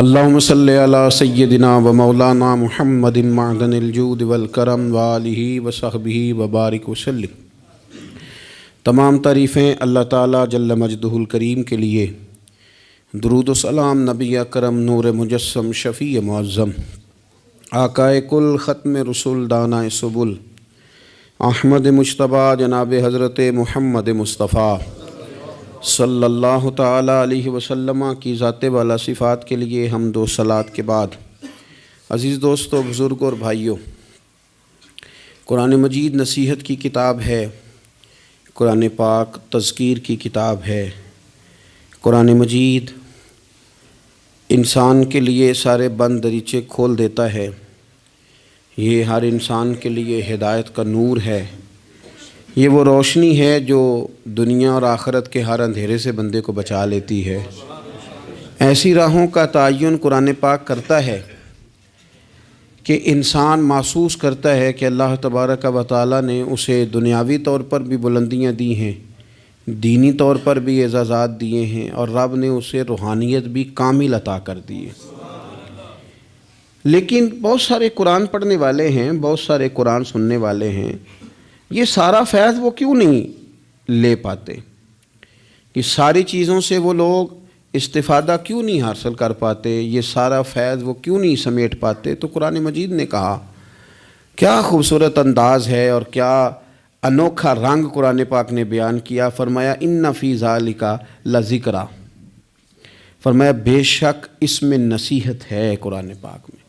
اللہم صلی علی سیدنا و مولانا محمد معدن الجود والکرم وآلہ وصحبہ وبارک وسلم۔ تمام تعریفیں اللہ تعالیٰ جل مجدہ الکریم کے لیے، درود و سلام نبی اکرم نور مجسم شفیع معظم آقائے کل ختم رسول دانائے سبل احمد مجتبیٰ جناب حضرت محمد مصطفیٰ صلی اللہ تعالیٰ علیہ وسلم کی ذات والا صفات کے لیے حمد و صلوات کے بعد، عزیز دوستو، بزرگوں اور بھائیوں، قرآن مجید نصیحت کی کتاب ہے، قرآن پاک تذکیر کی کتاب ہے۔ قرآن مجید انسان کے لیے سارے بند دریچے کھول دیتا ہے۔ یہ ہر انسان کے لیے ہدایت کا نور ہے۔ یہ وہ روشنی ہے جو دنیا اور آخرت کے ہر اندھیرے سے بندے کو بچا لیتی ہے۔ ایسی راہوں کا تعین قرآن پاک کرتا ہے کہ انسان محسوس کرتا ہے کہ اللہ تبارک و تعالیٰ نے اسے دنیاوی طور پر بھی بلندیاں دی ہیں، دینی طور پر بھی اعزازات دیے ہیں، اور رب نے اسے روحانیت بھی کامل عطا کر دی ہے۔ لیکن بہت سارے قرآن پڑھنے والے ہیں، بہت سارے قرآن سننے والے ہیں، یہ سارا فیض وہ کیوں نہیں لے پاتے؟ یہ ساری چیزوں سے وہ لوگ استفادہ کیوں نہیں حاصل کر پاتے؟ یہ سارا فیض وہ کیوں نہیں سمیٹ پاتے؟ تو قرآن مجید نے کہا، کیا خوبصورت انداز ہے اور کیا انوکھا رنگ قرآن پاک نے بیان کیا۔ فرمایا ان فی ذالک لذکریٰ، فرمایا بے شک اس میں نصیحت ہے قرآن پاک میں،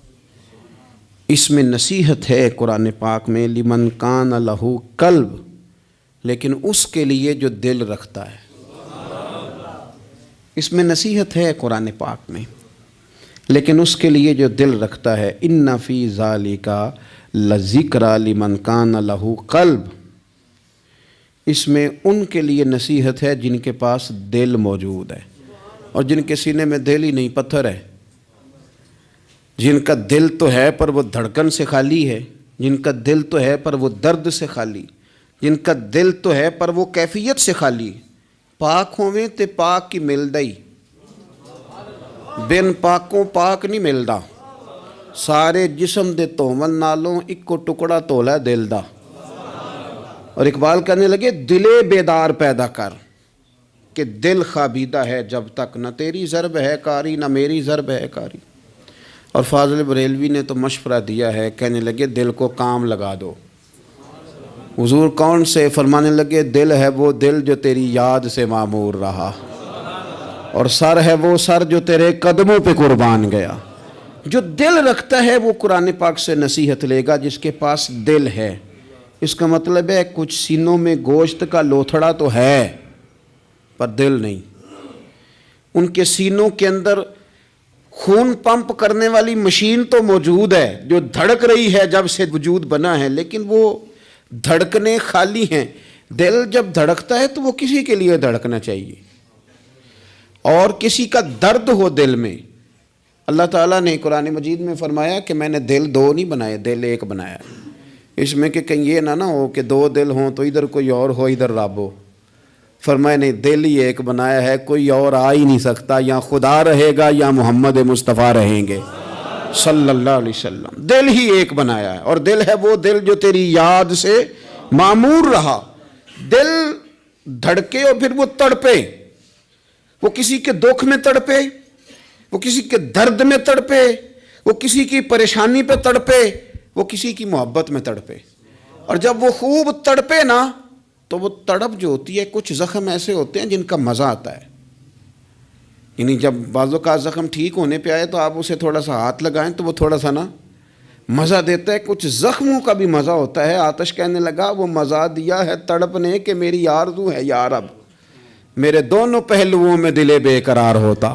اس میں نصیحت ہے قرآن پاک میں، لمن کان لہ قلب، لیکن اس کے لیے جو دل رکھتا ہے۔ اس میں نصیحت ہے قرآن پاک میں، لیکن اس کے لیے جو دل رکھتا ہے۔ ان فی ذالک لذکریٰ لمن کان لہ قلب، اس میں ان کے لیے نصیحت ہے جن کے پاس دل موجود ہے، اور جن کے سینے میں دل ہی نہیں، پتھر ہے۔ جن کا دل تو ہے پر وہ دھڑکن سے خالی ہے، جن کا دل تو ہے پر وہ درد سے خالی، جن کا دل تو ہے پر وہ کیفیت سے خالی۔ پاک ہوویں تے پاک کی ملدا ہی، بن پاکوں پاک نہیں ملدا۔ سارے جسم دے تومن نالوں اکو ٹکڑا تولا دل دا۔ اور اقبال کہنے لگے، دلے بیدار پیدا کر کہ دل خوابیدہ ہے جب تک، نہ تیری ضرب ہے کاری نہ میری ضرب ہے کاری۔ اور فاضل بریلوی نے تو مشورہ دیا ہے، کہنے لگے دل کو کام لگا دو۔ حضور کون سے؟ فرمانے لگے دل ہے وہ دل جو تیری یاد سے معمور رہا، اور سر ہے وہ سر جو تیرے قدموں پہ قربان گیا۔ جو دل رکھتا ہے وہ قرآن پاک سے نصیحت لے گا، جس کے پاس دل ہے۔ اس کا مطلب ہے کچھ سینوں میں گوشت کا لوتھڑا تو ہے پر دل نہیں۔ ان کے سینوں کے اندر خون پمپ کرنے والی مشین تو موجود ہے جو دھڑک رہی ہے جب سے وجود بنا ہے، لیکن وہ دھڑکنے خالی ہیں۔ دل جب دھڑکتا ہے تو وہ کسی کے لیے دھڑکنا چاہیے، اور کسی کا درد ہو دل میں۔ اللہ تعالیٰ نے قرآن مجید میں فرمایا کہ میں نے دل دو نہیں بنائے، دل ایک بنایا۔ اس میں کہ کہیں یہ نہ ہو کہ دو دل ہوں تو ادھر کوئی اور ہو ادھر رب ہو۔ فرمایا نہیں، دل ہی ایک بنایا ہے، کوئی اور آ ہی نہیں سکتا، یا خدا رہے گا یا محمد مصطفیٰ رہیں گے صلی اللہ علیہ وسلم۔ دل ہی ایک بنایا ہے، اور دل ہے وہ دل جو تیری یاد سے معمور رہا۔ دل دھڑکے اور پھر وہ تڑپے، وہ کسی کے دکھ میں تڑپے، وہ کسی کے درد میں تڑپے، وہ کسی کی پریشانی پہ تڑپے، وہ کسی کی محبت میں تڑپے۔ اور جب وہ خوب تڑپے نا تو وہ تڑپ جو ہوتی ہے، کچھ زخم ایسے ہوتے ہیں جن کا مزہ آتا ہے۔ یعنی جب بعضوں کا زخم ٹھیک ہونے پہ آئے تو آپ اسے تھوڑا سا ہاتھ لگائیں تو وہ تھوڑا سا نا مزہ دیتا ہے۔ کچھ زخموں کا بھی مزہ ہوتا ہے۔ آتش کہنے لگا، وہ مزہ دیا ہے تڑپنے کہ میری آرزو ہے یا رب، میرے دونوں پہلوؤں میں دل بے قرار ہوتا۔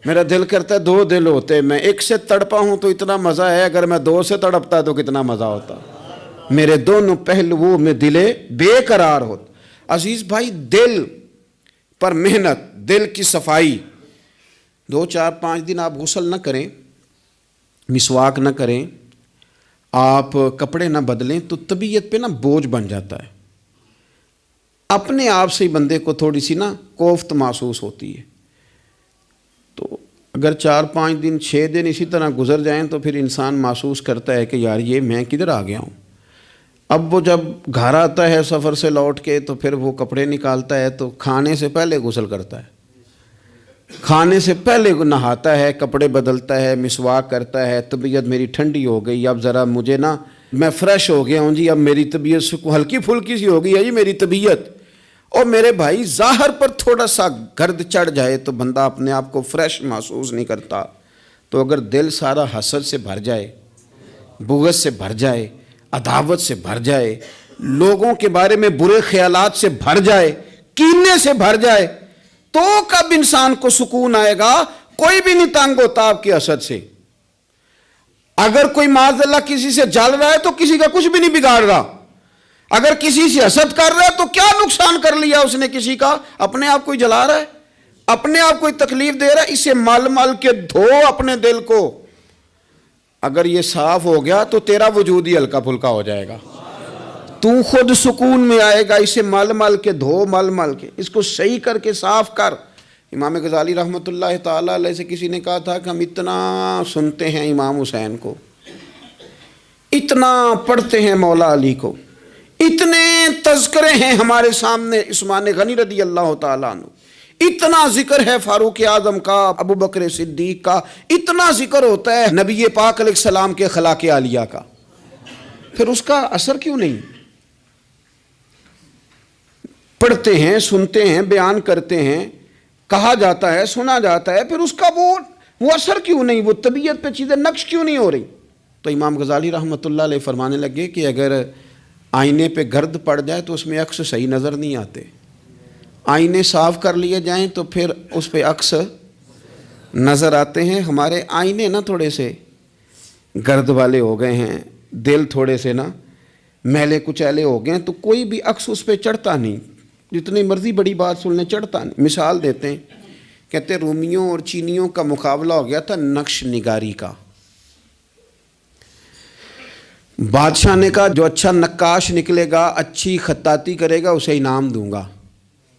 میرا دل کرتا ہے دو دل ہوتے، میں ایک سے تڑپا ہوں تو اتنا مزہ ہے، اگر میں دو سے تڑپتا تو کتنا مزہ ہوتا۔ میرے دونوں پہلوؤں میں دل بے قرار ہوتا۔ عزیز بھائی، دل پر محنت، دل کی صفائی، 2 4 5 دن آپ غسل نہ کریں، مسواک نہ کریں، آپ کپڑے نہ بدلیں تو طبیعت پہ نا بوجھ بن جاتا ہے۔ اپنے آپ سے ہی بندے کو تھوڑی سی نا کوفت محسوس ہوتی ہے۔ تو اگر 4-5 دن 6 دن اسی طرح گزر جائیں تو پھر انسان محسوس کرتا ہے کہ یار یہ میں کدھر آ گیا ہوں۔ اب وہ جب گھر آتا ہے سفر سے لوٹ کے تو پھر وہ کپڑے نکالتا ہے تو کھانے سے پہلے غسل کرتا ہے، کھانے سے پہلے نہاتا ہے، کپڑے بدلتا ہے، مسواک کرتا ہے، طبیعت میری ٹھنڈی ہو گئی، اب ذرا مجھے نا میں فریش ہو گیا ہوں جی، اب میری طبیعت سے ہلکی پھلکی سی ہو گئی ہے جی میری طبیعت۔ اور میرے بھائی ظاہر پر تھوڑا سا گرد چڑھ جائے تو بندہ اپنے آپ کو فریش محسوس نہیں کرتا، تو اگر دل سارا حسد سے بھر جائے، بغض سے بھر جائے، عداوت سے بھر جائے، لوگوں کے بارے میں برے خیالات سے بھر جائے، کینے سے بھر جائے، تو کب انسان کو سکون آئے گا؟ کوئی بھی نہیں تنگ ہوتا آپ کے حسد سے۔ اگر کوئی معاذ اللہ کسی سے جل رہا ہے تو کسی کا کچھ بھی نہیں بگاڑ رہا، اگر کسی سے حسد کر رہا ہے تو کیا نقصان کر لیا اس نے کسی کا؟ اپنے آپ کو ہی جلا رہا ہے، اپنے آپ کو تکلیف دے رہا ہے۔ اسے مل مل کے دھو اپنے دل کو، اگر یہ صاف ہو گیا تو تیرا وجود ہی ہلکا پھلکا ہو جائے گا، تو خود سکون میں آئے گا۔ اسے مل مل کے دھو، مل مل کے اس کو صحیح کر کے صاف کر۔ امام غزالی رحمۃ اللہ تعالیٰ علیہ سے کسی نے کہا تھا کہ ہم اتنا سنتے ہیں امام حسین کو، اتنا پڑھتے ہیں مولا علی کو، اتنے تذکرے ہیں ہمارے سامنے عثمان غنی رضی اللہ تعالیٰ عنہ، اتنا ذکر ہے فاروق اعظم کا، ابو بکر صدیق کا، اتنا ذکر ہوتا ہے نبی پاک علیہ السلام کے اخلاق عالیہ کا، پھر اس کا اثر کیوں نہیں؟ پڑھتے ہیں، سنتے ہیں، بیان کرتے ہیں، کہا جاتا ہے، سنا جاتا ہے، پھر اس کا وہ اثر کیوں نہیں؟ وہ طبیعت پہ چیزیں نقش کیوں نہیں ہو رہی؟ تو امام غزالی رحمۃ اللہ علیہ فرمانے لگے کہ اگر آئینے پہ گرد پڑ جائے تو اس میں عکس صحیح نظر نہیں آتے، آئینے صاف کر لیے جائیں تو پھر اس پہ عکس نظر آتے ہیں۔ ہمارے آئینے نا تھوڑے سے گرد والے ہو گئے ہیں، دل تھوڑے سے نا میلے کچیلے ہو گئے ہیں، تو کوئی بھی عکس اس پہ چڑھتا نہیں، جتنی مرضی بڑی بات سن لیں چڑھتا نہیں۔ مثال دیتے ہیں، کہتے رومیوں اور چینیوں کا مقابلہ ہو گیا تھا نقش نگاری کا۔ بادشاہ نے کہا جو اچھا نقاش نکلے گا، اچھی خطاطی کرے گا، اسے انعام دوں گا۔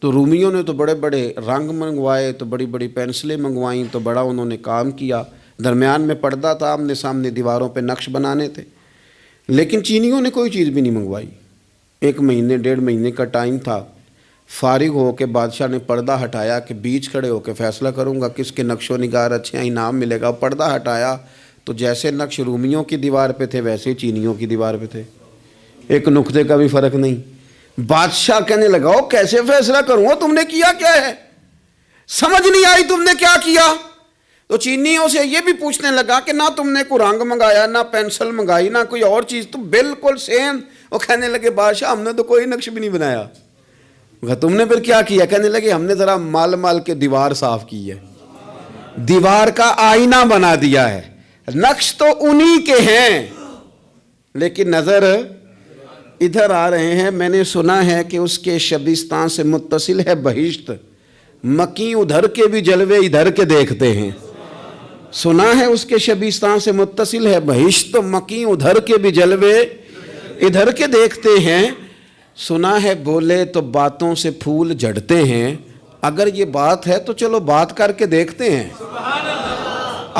تو رومیوں نے تو بڑے بڑے رنگ منگوائے، تو بڑی بڑی پینسلیں منگوائیں، تو بڑا انہوں نے کام کیا، درمیان میں پردہ تھا، آمنے سامنے دیواروں پہ نقش بنانے تھے۔ لیکن چینیوں نے کوئی چیز بھی نہیں منگوائی۔ 1 مہینے 1.5 مہینے کا ٹائم تھا، فارغ ہو کے بادشاہ نے پردہ ہٹایا کہ بیچ کھڑے ہو کے فیصلہ کروں گا کس کے نقش و نگار اچھے ہیں، انعام ملے گا۔ پردہ ہٹایا تو جیسے نقش رومیوں کی دیوار پہ تھے ویسے ہی چینیوں کی دیوار پہ تھے، ایک نقطے کا بھی فرق نہیں۔ بادشاہ کہنے لگا کیسے فیصلہ کروں گا، تم نے کیا کیا ہے، سمجھ نہیں آئی تم نے کیا کیا؟ تو چینیوں سے یہ بھی پوچھنے لگا کہ نہ تم نے کوئی رنگ منگایا، نہ پینسل منگائی، نہ کوئی اور چیز، تو بالکل سیم۔ وہ کہنے لگے بادشاہ ہم نے تو کوئی نقش بھی نہیں بنایا۔ تم نے پھر کیا کیا؟ کہنے لگے ہم نے ذرا مال مال کے دیوار صاف کی ہے، دیوار کا آئینہ بنا دیا ہے، نقش تو انہی کے ہیں لیکن نظر ادھر آ رہے ہیں۔ میں نے سنا ہے کہ اس کے شبستان سے متصل ہے بہشت، مکیں ادھر کے بھی جلوے ادھر کے دیکھتے ہیں۔ سنا ہے اس کے شبستان سے متصل ہے بہشت، مکیں ادھر کے بھی جلوے ادھر کے دیکھتے ہیں۔ سنا ہے بولے تو باتوں سے پھول جھڑتے ہیں، اگر یہ بات ہے تو چلو بات کر کے دیکھتے ہیں،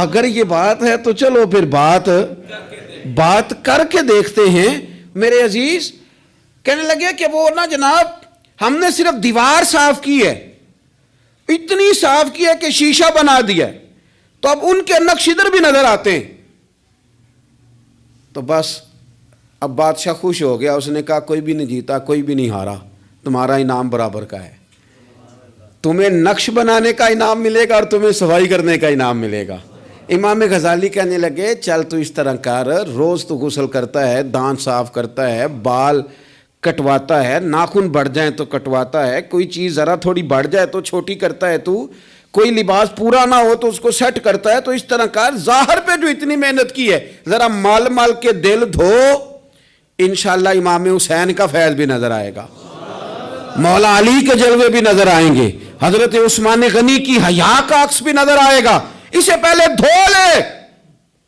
اگر یہ بات ہے تو چلو پھر بات کر کے دیکھتے ہیں۔ میرے عزیز کہنے لگے کہ وہ نا جناب ہم نے صرف دیوار صاف کی ہے، اتنی صاف کی ہے کہ شیشہ بنا دیا ہے، تو اب ان کے نقش ادھر بھی نظر آتے ہیں۔ تو بس اب بادشاہ خوش ہو گیا، اس نے کہا کوئی بھی نہیں جیتا، کوئی بھی نہیں ہارا، تمہارا انعام برابر کا ہے، تمہیں نقش بنانے کا انعام ملے گا اور تمہیں صفائی کرنے کا انعام ملے گا۔ امام غزالی کہنے لگے چل تو اس طرح کر، روز تو غسل کرتا ہے، دانت صاف کرتا ہے، بال کٹواتا ہے، ناخن بڑھ جائیں تو کٹواتا ہے، کوئی چیز ذرا تھوڑی بڑھ جائے تو چھوٹی کرتا ہے، تو کوئی لباس پورا نہ ہو تو اس کو سیٹ کرتا ہے، تو اس طرح کر، ظاہر پہ جو اتنی محنت کی ہے ذرا مال مال کے دل دھو، انشاءاللہ امام حسین کا فیض بھی نظر آئے گا، مولا علی کے جلوے بھی نظر آئیں گے، حضرت عثمان غنی کی حیا کا عکس بھی نظر آئے گا۔ اسے پہلے دھو لے،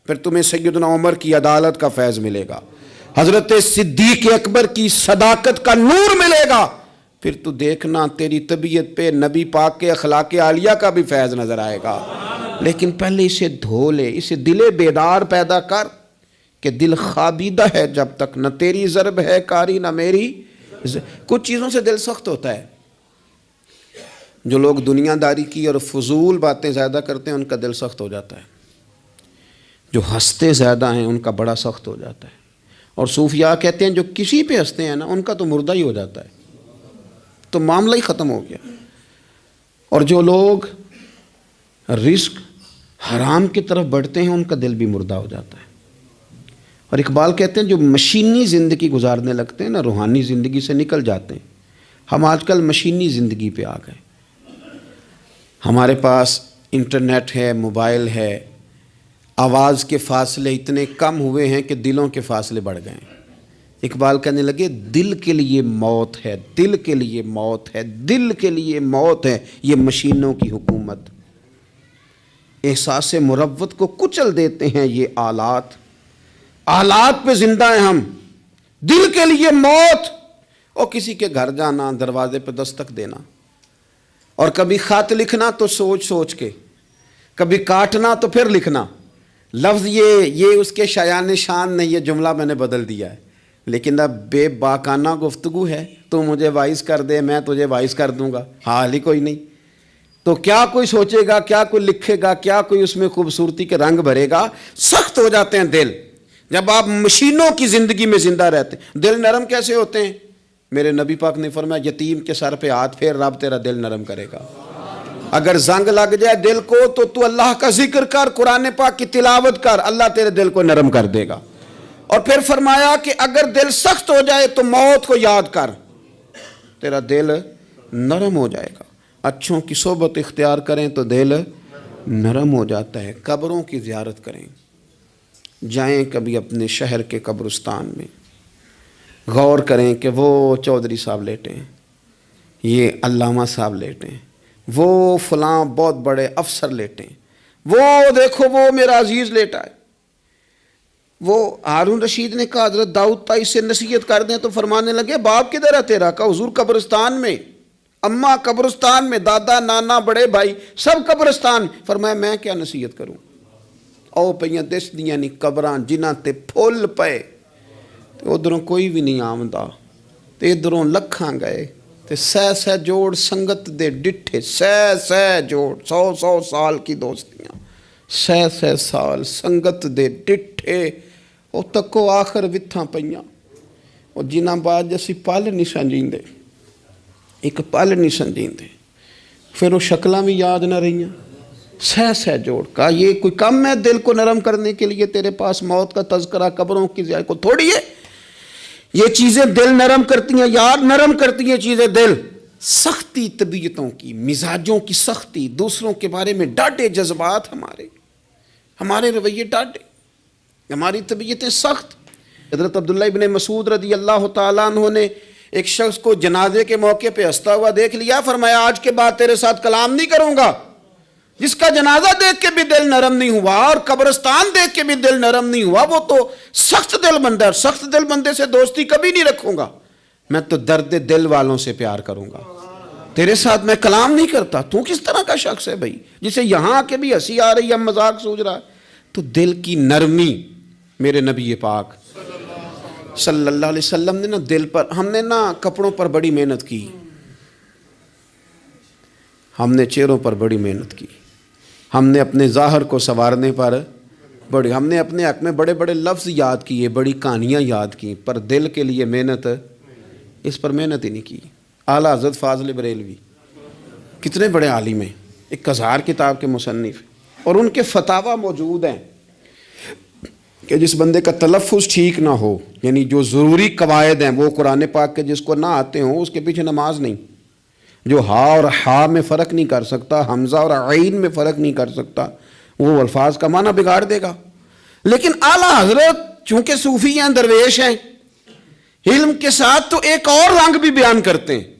پھر تمہیں سیدنا عمر کی عدالت کا فیض ملے گا، حضرت صدیق اکبر کی صداقت کا نور ملے گا، پھر تو دیکھنا تیری طبیعت پہ نبی پاک کے اخلاق عالیہ کا بھی فیض نظر آئے گا۔ لیکن پہلے اسے دھو لے، اسے دل بیدار پیدا کر کہ دل خوابیدہ ہے جب تک، نہ تیری ضرب ہے کاری نہ میری۔ کچھ چیزوں سے دل سخت ہوتا ہے، جو لوگ دنیا داری کی اور فضول باتیں زیادہ کرتے ہیں ان کا دل سخت ہو جاتا ہے، جو ہنستے زیادہ ہیں ان کا بڑا سخت ہو جاتا ہے، اور صوفیاء کہتے ہیں جو کسی پہ ہنستے ہیں نا ان کا تو مردہ ہی ہو جاتا ہے، تو معاملہ ہی ختم ہو گیا۔ اور جو لوگ رزق حرام کی طرف بڑھتے ہیں ان کا دل بھی مردہ ہو جاتا ہے۔ اور اقبال کہتے ہیں جو مشینی زندگی گزارنے لگتے ہیں نا، روحانی زندگی سے نکل جاتے ہیں۔ ہم آج کل مشینی زندگی پہ آ گئے، ہمارے پاس انٹرنیٹ ہے، موبائل ہے، آواز کے فاصلے اتنے کم ہوئے ہیں کہ دلوں کے فاصلے بڑھ گئے ہیں۔ اقبال کہنے لگے دل کے لیے موت ہے، دل کے لیے موت ہے، دل کے لیے موت ہے یہ مشینوں کی حکومت۔ احساس مروت کو کچل دیتے ہیں یہ آلات، آلات پہ زندہ ہیں ہم، دل کے لیے موت۔ اور کسی کے گھر جانا، دروازے پہ دستک دینا، اور کبھی خط لکھنا تو سوچ سوچ کے، کبھی کاٹنا تو پھر لکھنا، لفظ یہ اس کے شایان شان نہیں، یہ جملہ میں نے بدل دیا ہے، لیکن اب بے باکانہ گفتگو ہے، تو مجھے وائس کر دے میں تجھے وائس کر دوں گا، حال ہی کوئی نہیں، تو کیا کوئی سوچے گا، کیا کوئی لکھے گا، کیا کوئی اس میں خوبصورتی کے رنگ بھرے گا۔ سخت ہو جاتے ہیں دل جب آپ مشینوں کی زندگی میں زندہ رہتے ہیں۔ دل نرم کیسے ہوتے ہیں؟ میرے نبی پاک نے فرمایا یتیم کے سر پہ ہاتھ پھیر، رب تیرا دل نرم کرے گا۔ اگر زنگ لگ جائے دل کو تو اللہ کا ذکر کر، قرآن پاک کی تلاوت کر، اللہ تیرے دل کو نرم کر دے گا۔ اور پھر فرمایا کہ اگر دل سخت ہو جائے تو موت کو یاد کر، تیرا دل نرم ہو جائے گا۔ اچھوں کی صحبت اختیار کریں تو دل نرم ہو جاتا ہے۔ قبروں کی زیارت کریں، جائیں کبھی اپنے شہر کے قبرستان میں، غور کریں کہ وہ چودھری صاحب لیٹے ہیں، یہ علامہ صاحب لیٹے ہیں، وہ فلاں بہت بڑے افسر لیٹے ہیں، وہ دیکھو وہ میرا عزیز لیٹا ہے۔ وہ ہارون رشید نے کہا حضرت داؤد تائی سے نصیحت کر دیں، تو فرمانے لگے باپ کدھر ہے تیرا؟ کہا حضور قبرستان میں، اماں قبرستان میں، دادا نانا بڑے بھائی سب قبرستان۔ فرمایا میں کیا نصیحت کروں؟ او پئیاں دس دیاں نہیں قبراں جنہاں تے پھول پئے، ادھروں کوئی بھی نہیں آمدا، تے ادھروں لکھاں گئے، تے سہ جوڑ سنگت دے ڈٹھے، سہ جوڑ 100 سال کی دوستیاں، سہ سال سنگت دے ڈٹھے، او تکو آخر وتھاں پئیاں، اور جنہاں بعد اسی پل نہیں سنجیندے، ایک پل نہیں سنجیندے، پھر وہ شکلاں بھی یاد نہ رہیاں، سہ جوڑ۔ کہا یہ کوئی کم ہے دل کو نرم کرنے کے لیے تیرے پاس موت کا تذکرہ، قبروں کی زیارت کو تھوڑی ہے؟ یہ چیزیں دل نرم کرتی ہیں یار، نرم کرتی ہیں چیزیں دل۔ سختی طبیعتوں کی، مزاجوں کی سختی، دوسروں کے بارے میں ڈاڈے جذبات، ہمارے رویے ڈاڈے، ہماری طبیعتیں سخت۔ حضرت عبداللہ ابن مسعود رضی اللہ تعالیٰ عنہ نے ایک شخص کو جنازے کے موقع پہ ہنستا ہوا دیکھ لیا، فرمایا آج کے بعد تیرے ساتھ کلام نہیں کروں گا۔ جس کا جنازہ دیکھ کے بھی دل نرم نہیں ہوا اور قبرستان دیکھ کے بھی دل نرم نہیں ہوا، وہ تو سخت دل بندہ ہے۔ سخت دل بندے سے دوستی کبھی نہیں رکھوں گا، میں تو درد دل والوں سے پیار کروں گا، تیرے ساتھ میں کلام نہیں کرتا۔ تو کس طرح کا شخص ہے بھائی جسے یہاں کے بھی ہنسی آ رہی ہے، مذاق سوچ رہا ہے؟ تو دل کی نرمی، میرے نبی پاک صلی اللہ علیہ وسلم نے نا دل پر، ہم نے نا کپڑوں پر بڑی محنت کی، ہم نے چہروں پر بڑی محنت کی، ہم نے اپنے ظاہر کو سنوارنے پر ہم نے اپنے حق میں بڑے بڑے لفظ یاد کیے، بڑی کہانیاں یاد کی، پر دل کے لیے محنت، اس پر محنت ہی نہیں کی۔ اعلیٰ حضرت فاضل بریلوی کتنے بڑے عالم ہیں، 1000 کتاب کے مصنف، اور ان کے فتاوی موجود ہیں کہ جس بندے کا تلفظ ٹھیک نہ ہو، یعنی جو ضروری قواعد ہیں وہ قرآن پاک کے جس کو نہ آتے ہوں، اس کے پیچھے نماز نہیں۔ جو ہا اور ہا میں فرق نہیں کر سکتا، حمزہ اور عین میں فرق نہیں کر سکتا، وہ الفاظ کا معنی بگاڑ دے گا۔ لیکن اعلیٰ حضرت چونکہ صوفی ہیں، درویش ہیں، علم کے ساتھ تو ایک اور رنگ بھی بیان کرتے ہیں۔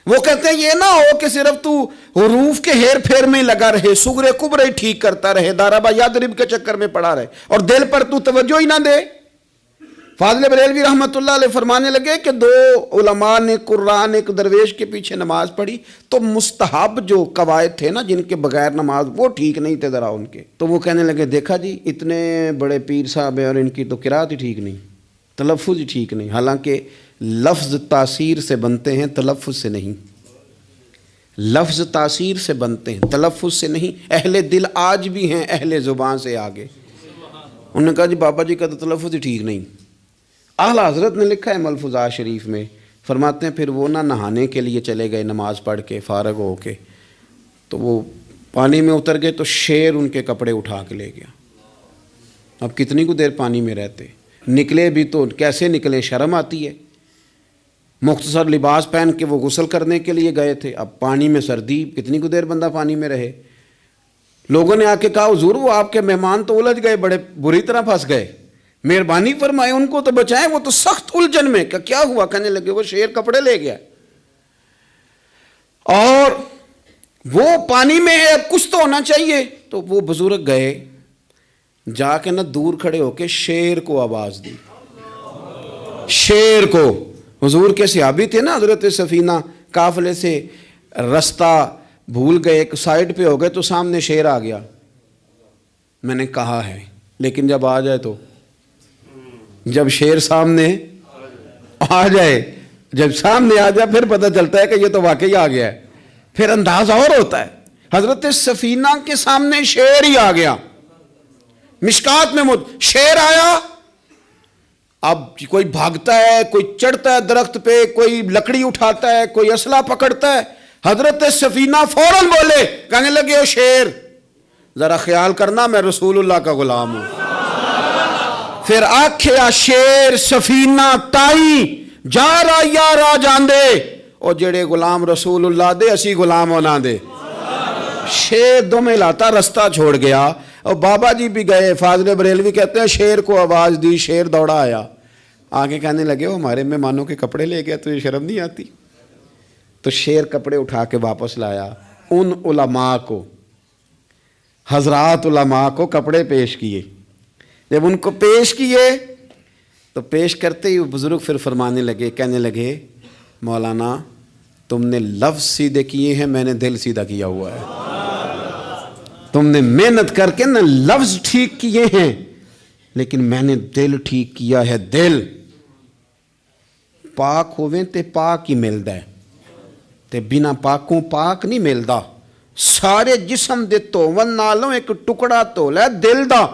وہ کہتے ہیں یہ نہ ہو کہ صرف تو حروف کے ہیر پھیر میں لگا رہے، صغرے کبرے ٹھیک کرتا رہے، دارابا یادرب کے چکر میں پڑا رہے، اور دل پر تو توجہ ہی نہ دے۔ فاضل بریلوی رحمۃ اللہ علیہ فرمانے لگے کہ دو علماء نے قرآن ایک درویش کے پیچھے نماز پڑھی تو مستحب جو قواعد تھے نا جن کے بغیر نماز وہ ٹھیک نہیں تھے ذرا ان کے، تو وہ کہنے لگے دیکھا جی اتنے بڑے پیر صاحب ہیں اور ان کی تو قرات ہی ٹھیک نہیں، تلفظ ہی ٹھیک نہیں، حالانکہ لفظ تاثیر سے بنتے ہیں تلفظ سے نہیں، لفظ تاثیر سے بنتے ہیں تلفظ سے نہیں۔ اہل دل آج بھی ہیں اہل زبان سے آگے، انہوں نے کہا جی بابا جی کا تو تلفظ ہی ٹھیک نہیں۔ اعلیٰ حضرت نے لکھا ہے ملفوظات شریف میں، فرماتے ہیں پھر وہ نہ نہانے کے لیے چلے گئے نماز پڑھ کے فارغ ہو کے، تو وہ پانی میں اتر گئے تو شیر ان کے کپڑے اٹھا کے لے گیا۔ اب کتنی کو دیر پانی میں رہتے، نکلے بھی تو کیسے نکلے، شرم آتی ہے۔ مختصر لباس پہن کے وہ غسل کرنے کے لیے گئے تھے، اب پانی میں سردی، کتنی کو دیر بندہ پانی میں رہے۔ لوگوں نے آ کے کہا حضور وہ آپ کے مہمان تو الجھ گئے، بڑے بری طرح پھنس گئے، مہربانی فرمائے ان کو تو بچائیں، وہ تو سخت الجھن میں۔ کہ کیا ہوا؟ کہنے لگے وہ شیر کپڑے لے گیا اور وہ پانی میں ہے، اب کچھ تو ہونا چاہیے۔ تو وہ بزرگ گئے، جا کے نہ دور کھڑے ہو کے شیر کو آواز دی، شیر کو۔ حضور کے صحابی تھے نا حضرت سفینہ، قافلے سے رستہ بھول گئے، ایک سائڈ پہ ہو گئے تو سامنے شیر آ گیا۔ میں نے کہا ہے لیکن جب آ جائے تو، جب شیر سامنے آ جائے، جب سامنے آ جائے پھر پتہ چلتا ہے کہ یہ تو واقعی آ گیا ہے، پھر انداز اور ہوتا ہے۔ حضرت سفینہ کے سامنے شیر ہی آ گیا، مشکات میں شیر آیا۔ اب کوئی بھاگتا ہے، کوئی چڑھتا ہے درخت پہ، کوئی لکڑی اٹھاتا ہے، کوئی اسلحہ پکڑتا ہے۔ حضرت سفینہ فوراً بولے، کہنے لگے او شیر ذرا خیال کرنا میں رسول اللہ کا غلام ہوں۔ پھر آکھیا شیر سفینہ تائی جا را یا را جاندے، او جڑے غلام رسول اللہ دے اسی غلام ہونا دے۔ شیر دو میں لاتا رستہ چھوڑ گیا، اور بابا جی بھی گئے، فاضل بریلوی کہتے ہیں شیر کو آواز دی، شیر دوڑا آیا، آگے کہنے لگے وہ ہمارے مہمانوں کے کپڑے لے گیا، تو یہ شرم نہیں آتی؟ تو شیر کپڑے اٹھا کے واپس لایا۔ ان علماء کو، حضرات علماء کو کپڑے پیش کیے، جب ان کو پیش کیے تو پیش کرتے ہی وہ بزرگ پھر فرمانے لگے، کہنے لگے مولانا تم نے لفظ سیدھے کیے ہیں، میں نے دل سیدھا کیا ہوا ہے۔ تم نے محنت کر کے نہ لفظ ٹھیک کیے ہیں لیکن میں نے دل ٹھیک کیا ہے۔ دل پاک ہوئے تے پاک ہی ملدا ہے، تے بنا پاکوں پاک نہیں ملدا۔ سارے جسم دے دھوون نالوں ایک ٹکڑا دھولا ہے دل دا،